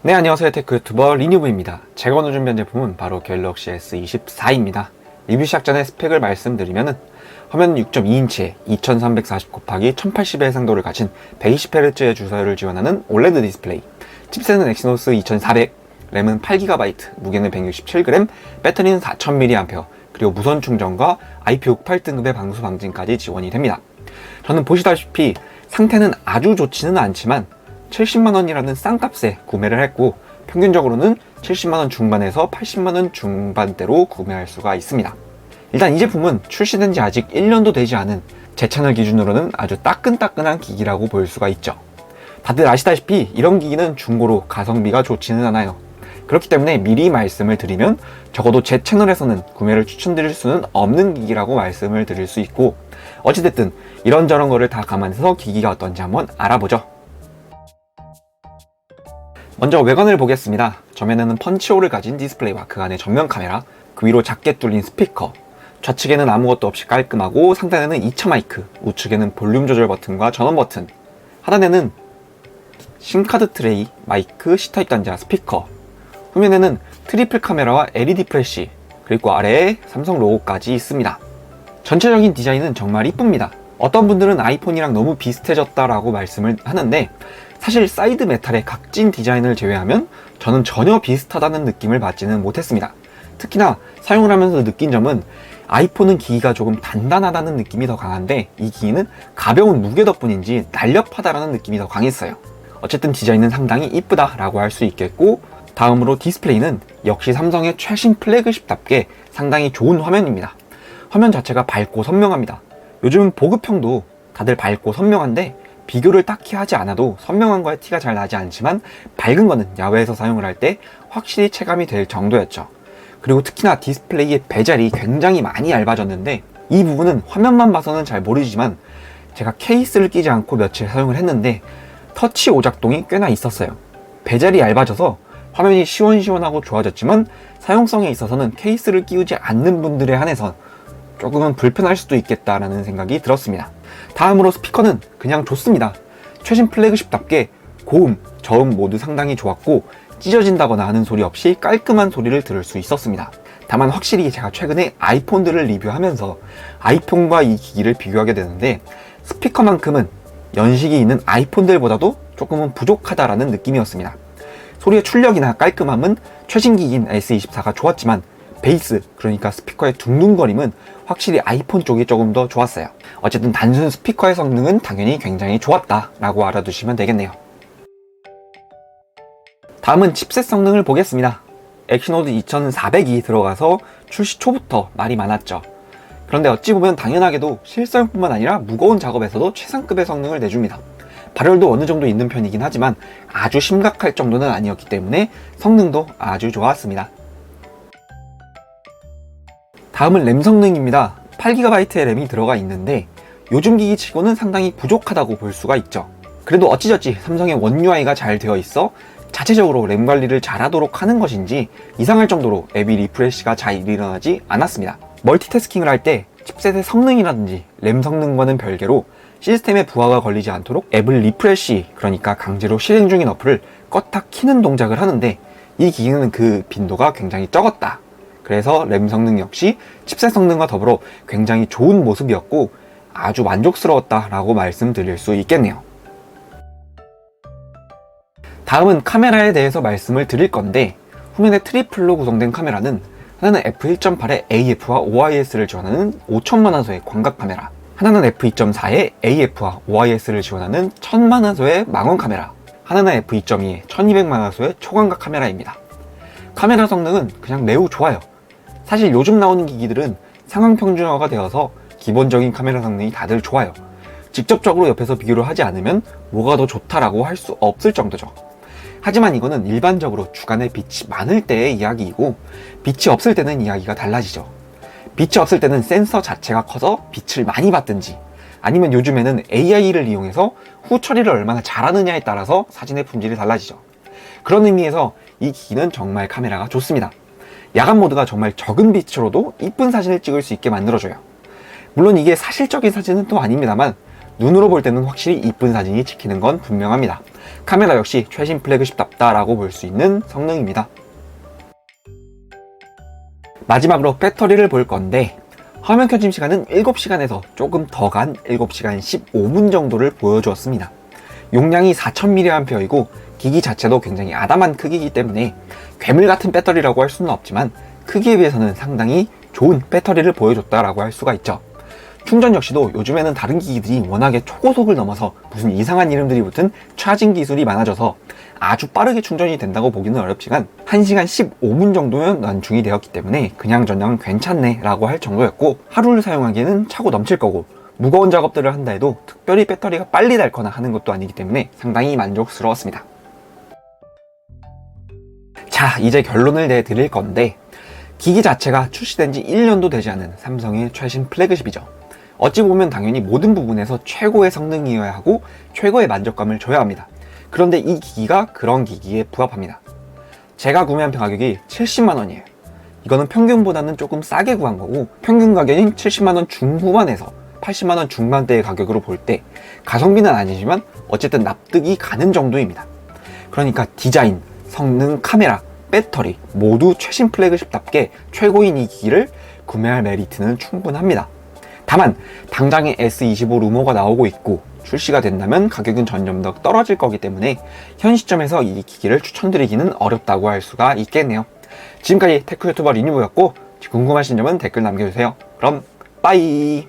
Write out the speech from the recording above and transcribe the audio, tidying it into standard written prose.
네, 안녕하세요. 테크 유튜버 리뉴브입니다. 제가 오늘 준비한 제품은 바로 갤럭시 S24입니다. 리뷰 시작 전에 스펙을 말씀드리면은 화면은 6.2인치에 2340x1080의 해상도를 가진 120Hz의 주사율을 지원하는 OLED 디스플레이, 칩셋은 엑시노스 2400, 램은 8GB, 무게는 167g, 배터리는 4000mAh, 그리고 무선 충전과 IP68 등급의 방수 방진까지 지원이 됩니다. 저는 보시다시피 상태는 아주 좋지는 않지만 70만원이라는 싼 값에 구매를 했고, 평균적으로는 70만원 중반에서 80만원 중반대로 구매할 수가 있습니다. 일단 이 제품은 출시된 지 아직 1년도 되지 않은 제 채널 기준으로는 아주 따끈따끈한 기기라고 볼 수가 있죠. 다들 아시다시피 이런 기기는 중고로 가성비가 좋지는 않아요. 그렇기 때문에 미리 말씀을 드리면 적어도 제 채널에서는 구매를 추천드릴 수는 없는 기기라고 말씀을 드릴 수 있고, 어찌됐든 이런저런 거를 다 감안해서 기기가 어떤지 한번 알아보죠. 먼저 외관을 보겠습니다. 정면에는 펀치홀을 가진 디스플레이와 그 안에 정면 카메라, 그 위로 작게 뚫린 스피커, 좌측에는 아무것도 없이 깔끔하고 상단에는 2차 마이크, 우측에는 볼륨 조절 버튼과 전원 버튼, 하단에는 심카드 트레이, 마이크, C타입 단자, 스피커, 후면에는 트리플 카메라와 LED 플래시, 그리고 아래에 삼성 로고까지 있습니다. 전체적인 디자인은 정말 이쁩니다. 어떤 분들은 아이폰이랑 너무 비슷해졌다라고 말씀을 하는데, 사실 사이드 메탈의 각진 디자인을 제외하면 저는 전혀 비슷하다는 느낌을 받지는 못했습니다. 특히나 사용을 하면서 느낀 점은 아이폰은 기기가 조금 단단하다는 느낌이 더 강한데, 이 기기는 가벼운 무게 덕분인지 날렵하다라는 느낌이 더 강했어요. 어쨌든 디자인은 상당히 이쁘다라고 할 수 있겠고, 다음으로 디스플레이는 역시 삼성의 최신 플래그십답게 상당히 좋은 화면입니다. 화면 자체가 밝고 선명합니다. 요즘 보급형도 다들 밝고 선명한데 비교를 딱히 하지 않아도 선명한 거에 티가 잘 나지 않지만 밝은 거는 야외에서 사용을 할 때 확실히 체감이 될 정도였죠. 그리고 특히나 디스플레이의 베젤이 굉장히 많이 얇아졌는데, 이 부분은 화면만 봐서는 잘 모르지만 제가 케이스를 끼지 않고 며칠 사용을 했는데 터치 오작동이 꽤나 있었어요. 베젤이 얇아져서 화면이 시원시원하고 좋아졌지만 사용성에 있어서는 케이스를 끼우지 않는 분들에 한해서 조금은 불편할 수도 있겠다라는 생각이 들었습니다. 다음으로 스피커는 그냥 좋습니다. 최신 플래그십답게 고음, 저음 모두 상당히 좋았고, 찢어진다거나 하는 소리 없이 깔끔한 소리를 들을 수 있었습니다. 다만 확실히 제가 최근에 아이폰들을 리뷰하면서 아이폰과 이 기기를 비교하게 되는데, 스피커만큼은 연식이 있는 아이폰들보다도 조금은 부족하다라는 느낌이었습니다. 소리의 출력이나 깔끔함은 최신 기기인 S24가 좋았지만 베이스, 그러니까 스피커의 둥둥거림은 확실히 아이폰 쪽이 조금 더 좋았어요. 어쨌든 단순 스피커의 성능은 당연히 굉장히 좋았다라고 알아두시면 되겠네요. 다음은 칩셋 성능을 보겠습니다. 엑시노스 2400이 들어가서 출시 초부터 말이 많았죠. 그런데 어찌 보면 당연하게도 실사용뿐만 아니라 무거운 작업에서도 최상급의 성능을 내줍니다. 발열도 어느 정도 있는 편이긴 하지만 아주 심각할 정도는 아니었기 때문에 성능도 아주 좋았습니다. 다음은 램 성능입니다. 8GB의 램이 들어가 있는데 요즘 기기 치고는 상당히 부족하다고 볼 수가 있죠. 그래도 어찌저찌 삼성의 원 UI가 잘 되어 있어 자체적으로 램 관리를 잘하도록 하는 것인지 이상할 정도로 앱이 리프레시가 잘 일어나지 않았습니다. 멀티태스킹을 할 때 칩셋의 성능이라든지 램 성능과는 별개로 시스템에 부하가 걸리지 않도록 앱을 리프레시, 그러니까 강제로 실행 중인 어플을 껐다 키는 동작을 하는데, 이 기기는 그 빈도가 굉장히 적었다. 그래서 램 성능 역시 칩셋 성능과 더불어 굉장히 좋은 모습이었고 아주 만족스러웠다라고 말씀드릴 수 있겠네요. 다음은 카메라에 대해서 말씀을 드릴 건데, 후면에 트리플로 구성된 카메라는 하나는 f1.8에 AF와 OIS를 지원하는 5000만화소의 광각 카메라, 하나는 f2.4에 AF와 OIS를 지원하는 1000만화소의 망원 카메라, 하나는 f2.2에 1200만화소의 초광각 카메라입니다. 카메라 성능은 그냥 매우 좋아요. 사실 요즘 나오는 기기들은 상황 평준화가 되어서 기본적인 카메라 성능이 다들 좋아요. 직접적으로 옆에서 비교를 하지 않으면 뭐가 더 좋다라고 할 수 없을 정도죠. 하지만 이거는 일반적으로 주간에 빛이 많을 때의 이야기이고, 빛이 없을 때는 이야기가 달라지죠. 빛이 없을 때는 센서 자체가 커서 빛을 많이 받든지, 아니면 요즘에는 AI를 이용해서 후 처리를 얼마나 잘하느냐에 따라서 사진의 품질이 달라지죠. 그런 의미에서 이 기기는 정말 카메라가 좋습니다. 야간 모드가 정말 적은 빛으로도 이쁜 사진을 찍을 수 있게 만들어줘요. 물론 이게 사실적인 사진은 또 아닙니다만 눈으로 볼 때는 확실히 이쁜 사진이 찍히는 건 분명합니다. 카메라 역시 최신 플래그십답다라고 볼 수 있는 성능입니다. 마지막으로 배터리를 볼 건데, 화면 켜짐 시간은 7시간에서 조금 더 간 7시간 15분 정도를 보여주었습니다. 용량이 4000mAh이고 기기 자체도 굉장히 아담한 크기이기 때문에 괴물 같은 배터리라고 할 수는 없지만 크기에 비해서는 상당히 좋은 배터리를 보여줬다라고 할 수가 있죠. 충전 역시도 요즘에는 다른 기기들이 워낙에 초고속을 넘어서 무슨 이상한 이름들이 붙은 차징 기술이 많아져서 아주 빠르게 충전이 된다고 보기는 어렵지만 1시간 15분 정도면 난중이 되었기 때문에 그냥 전량 괜찮네 라고 할 정도였고, 하루를 사용하기에는 차고 넘칠 거고 무거운 작업들을 한다 해도 특별히 배터리가 빨리 닳거나 하는 것도 아니기 때문에 상당히 만족스러웠습니다. 자, 이제 결론을 내드릴 건데, 기기 자체가 출시된 지 1년도 되지 않은 삼성의 최신 플래그십이죠. 어찌 보면 당연히 모든 부분에서 최고의 성능이어야 하고 최고의 만족감을 줘야 합니다. 그런데 이 기기가 그런 기기에 부합합니다. 제가 구매한 가격이 70만원이에요. 이거는 평균보다는 조금 싸게 구한 거고, 평균 가격인 70만원 중후반에서 80만원 중반대의 가격으로 볼 때 가성비는 아니지만 어쨌든 납득이 가는 정도입니다. 그러니까 디자인, 성능, 카메라, 배터리 모두 최신 플래그십답게 최고인 이 기기를 구매할 메리트는 충분합니다. 다만 당장에 S25 루머가 나오고 있고 출시가 된다면 가격은 점점 더 떨어질 거기 때문에 현 시점에서 이 기기를 추천드리기는 어렵다고 할 수가 있겠네요. 지금까지 테크 유튜버 리뉴브였고, 궁금하신 점은 댓글 남겨주세요. 그럼 빠이.